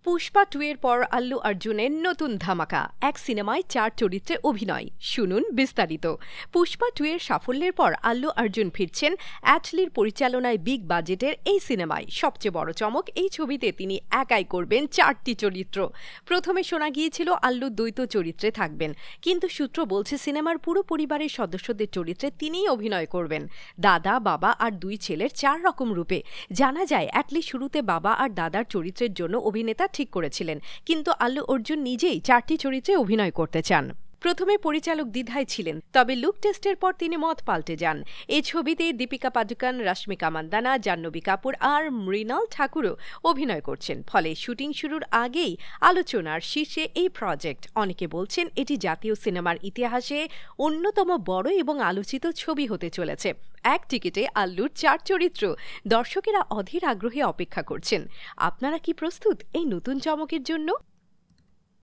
পুষ্পা 2 এর পর আল্লু অর্জুনের নতুন ধামাকা, এক সিনেমায় 4 চরিত্রে অভিনয়। শুনুন বিস্তারিত। পুষ্পা 2 এর সাফল্যের পর আল্লু অর্জুন ফিরছেন অ্যাটলির পরিচালনায় বিগ বাজেটের এই সিনেমায়। সবচেয়ে বড় চমক, এই ছবিতে তিনি একাই করবেন 4টি চরিত্র। প্রথমে শোনা গিয়েছিল আল্লু দ্বৈত চরিত্রে থাকবেন, কিন্তু সূত্র বলছে সিনেমার পুরো পরিবারের সদস্যদের চরিত্রে তিনিই অভিনয় করবেন, দাদা, বাবা আর 2 ছেলের 4 রকম রূপে। জানা যায় অ্যাটলি শুরুতে বাবা আর দাদার চরিত্রের জন্য অভিনেতা ঠিক করেছিলেন, কিন্তু আল্লু অর্জুন নিজেই 4টি চরিত্রে অভিনয় করতে চান। প্রথমে পরিচালক দ্বিধায় ছিলেন, তবে লুক টেস্টের পর তিনি মত পাল্টে যান। এই ছবিতে দীপিকা পাডুকোন, রশ্মিকা মান্দানা, জাহ্নবী কাপুর আর মৃণাল ঠাকুরও অভিনয় করছেন। ফলে শুটিং শুরুর আগেই আলোচনার শীর্ষে এই প্রজেক্ট। অনেকে বলছেন এটি জাতীয় সিনেমার ইতিহাসে অন্যতম বড় এবং আলোচিত ছবি হতে চলেছে। এক টিকিটে আল্লুর 4 চরিত্র। দর্শকেরা অধীর আগ্রহে অপেক্ষা করছেন। আপনারা কি প্রস্তুত এই নতুন চমকের জন্য?